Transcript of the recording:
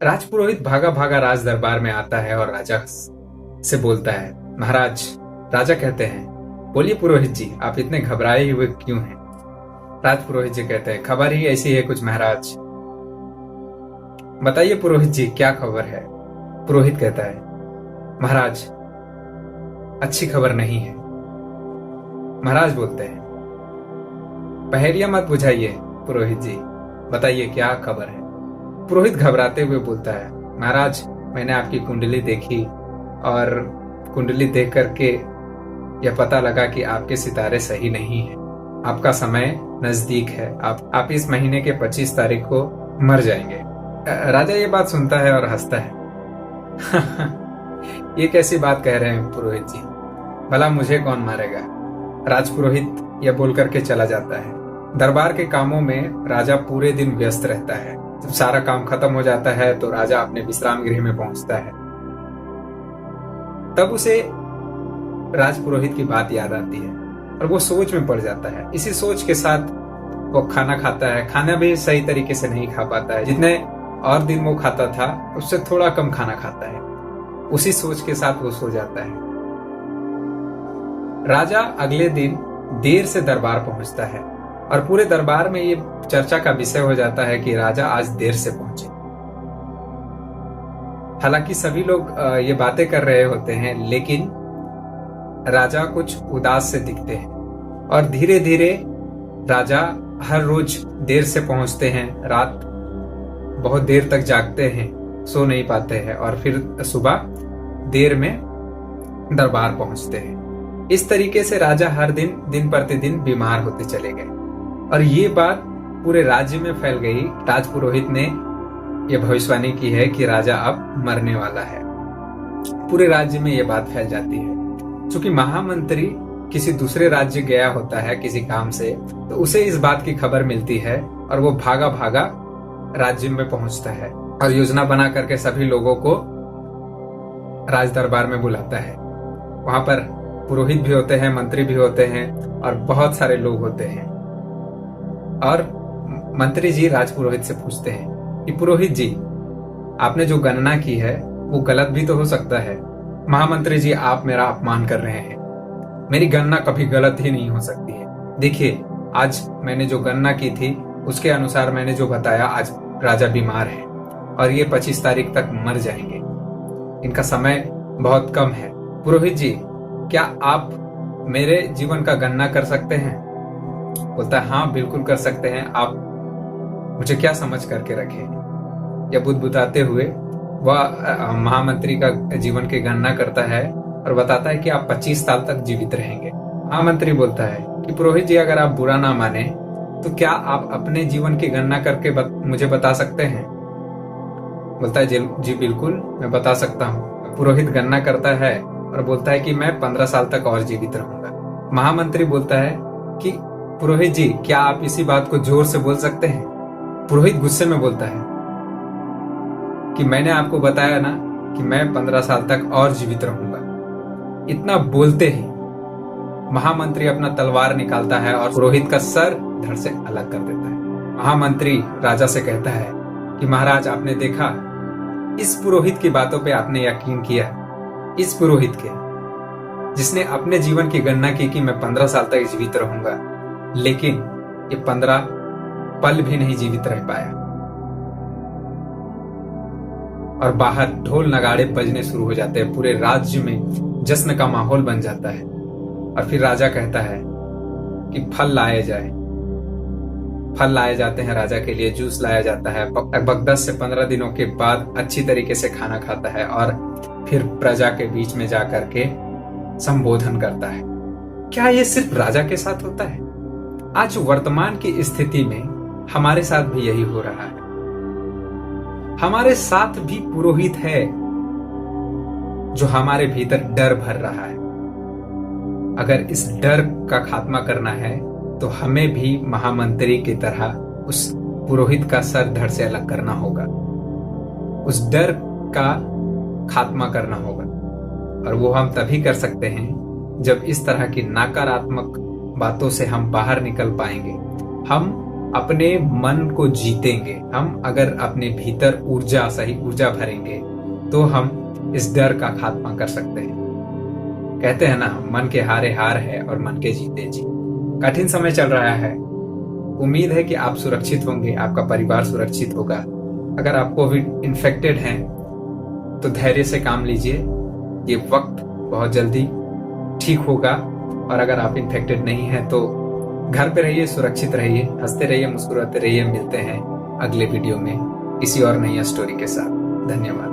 राजपुरोहित भागा भागा राज दरबार में आता है और राजा से बोलता है, महाराज। राजा कहते हैं, बोलिए पुरोहित जी, आप इतने घबराए हुए क्यों हैं? राजपुरोहित जी कहते हैं, खबर ही ऐसी है कुछ महाराज। बताइए पुरोहित जी, क्या खबर है? पुरोहित कहता है, महाराज अच्छी खबर नहीं है। महाराज बोलते हैं, पहेलियां मत बुझाइए पुरोहित जी, बताइए क्या खबर है? पुरोहित घबराते हुए बोलता है, महाराज मैंने आपकी कुंडली देखी और कुंडली देख करके यह पता लगा कि आपके सितारे सही नहीं है। आपका समय नजदीक है, आप इस महीने के 25 तारीख को मर जाएंगे। राजा ये बात सुनता है और हंसता है। ये कैसी बात कह रहे हैं पुरोहित जी, भला मुझे कौन मारेगा? राजपुरोहित यह बोल करके चला जाता है। दरबार के कामों में राजा पूरे दिन व्यस्त रहता है। जब सारा काम खत्म हो जाता है तो राजा अपने विश्राम गृह में पहुंचता है। तब उसे राजपुरोहित की बात याद आती है और वो सोच में पड़ जाता है। इसी सोच के साथ वो खाना खाता है। खाना भी सही तरीके से नहीं खा पाता है, जितने और दिन वो खाता था उससे थोड़ा कम खाना खाता है। उसी सोच के साथ वो सो जाता है। राजा अगले दिन देर से दरबार पहुंचता है और पूरे दरबार में ये चर्चा का विषय हो जाता है कि राजा आज देर से पहुंचे। हालांकि सभी लोग ये बातें कर रहे होते हैं, लेकिन राजा कुछ उदास से दिखते हैं और धीरे धीरे राजा हर रोज देर से पहुंचते हैं। रात बहुत देर तक जागते हैं, सो नहीं पाते हैं और फिर सुबह देर में दरबार पहुंचते हैं। इस तरीके से राजा हर दिन प्रतिदिन बीमार होते चले गए और ये बात पूरे राज्य में फैल गई। राजपुरोहित ने यह भविष्यवाणी की है कि राजा अब मरने वाला है। पूरे राज्य में यह बात फैल जाती है। चूंकि महामंत्री किसी दूसरे राज्य गया होता है किसी काम से, तो उसे इस बात की खबर मिलती है और वो भागा भागा राज्य में पहुंचता है और योजना बना करके सभी लोगों को राज दरबार में बुलाता है। वहां पर पुरोहित भी होते हैं, मंत्री भी होते हैं और बहुत सारे लोग होते हैं। और मंत्री जी राजपुरोहित से पूछते हैं कि पुरोहित जी, आपने जो गणना की है वो गलत भी तो हो सकता है। महामंत्री जी, आप मेरा अपमान कर रहे हैं। मेरी गणना कभी गलत ही नहीं हो सकती है। देखिए, आज मैंने जो गणना की थी उसके अनुसार मैंने जो बताया, आज राजा बीमार है और ये 25 तारीख तक मर जाएंगे। इनका समय बहुत कम है। पुरोहित जी, क्या आप मेरे जीवन का गणना कर सकते हैं? बोलता है, हाँ बिल्कुल कर सकते हैं। आप मुझे क्या समझ करके रखे? या बुदबुदाते हुए वह महामंत्री का जीवन की गणना करता है और बताता है कि आप 25 साल तक जीवित रहेंगे। महामंत्री बोलता है कि पुरोहित जी, अगर आप बुरा ना माने तो क्या आप अपने जीवन की गणना करके मुझे बता सकते हैं? बोलता है, जी बिल्कुल, मैं बता सकता हूँ। पुरोहित गणना करता है और बोलता है कि मैं 15 साल तक और जीवित रहूंगा। महामंत्री बोलता है कि पुरोहित जी, क्या आप इसी बात को जोर से बोल सकते हैं? पुरोहित गुस्से में बोलता है कि मैंने आपको बताया ना कि मैं 15 साल तक और जीवित रहूंगा। इतना बोलते ही महामंत्री अपना तलवार निकालता है और पुरोहित का सर धड़ से अलग कर देता है। महामंत्री राजा से कहता है कि महाराज, आपने देखा, इस पुरोहित की बातों पे आपने यकीन किया। इस पुरोहित के जिसने अपने जीवन की गणना की कि मैं 15 साल तक जीवित रहूंगा, लेकिन ये 15 पल भी नहीं जीवित रह पाया। और बाहर ढोल नगाड़े बजने शुरू हो जाते हैं। पूरे राज्य में जश्न का माहौल बन जाता है और फिर राजा कहता है कि फल लाए जाए। फल लाए जाते हैं राजा के लिए, जूस लाया जाता है। लगभग 10 से 15 दिनों के बाद अच्छी तरीके से खाना खाता है और फिर प्रजा के बीच में जाकर के संबोधन करता है। क्या ये सिर्फ राजा के साथ होता है? आज वर्तमान की स्थिति में हमारे साथ भी यही हो रहा है। हमारे साथ भी पुरोहित है जो हमारे भीतर डर भर रहा है। अगर इस डर का खात्मा करना है तो हमें भी महामंत्री की तरह उस पुरोहित का सर धड़ से अलग करना होगा। उस डर का खात्मा करना होगा और वो हम तभी कर सकते हैं जब इस तरह की नकारात्मक बातों से हम बाहर निकल पाएंगे। हम अपने मन को जीतेंगे, हम अगर अपने भीतर सही ऊर्जा भरेंगे तो हम इस डर का खात्मा कर सकते हैं। कहते हैं ना, मन के हारे हार है और मन के जीते जीत। कठिन समय चल रहा है, उम्मीद है कि आप सुरक्षित होंगे, आपका परिवार सुरक्षित होगा। अगर आप कोविड इन्फेक्टेड हैं तो धैर्य से काम लीजिए, ये वक्त बहुत जल्दी ठीक होगा। और अगर आप इन्फेक्टेड नहीं हैं तो घर पे रहिए, सुरक्षित रहिए, हंसते रहिए, मुस्कुराते रहिए। मिलते हैं अगले वीडियो में किसी और नई स्टोरी के साथ। धन्यवाद।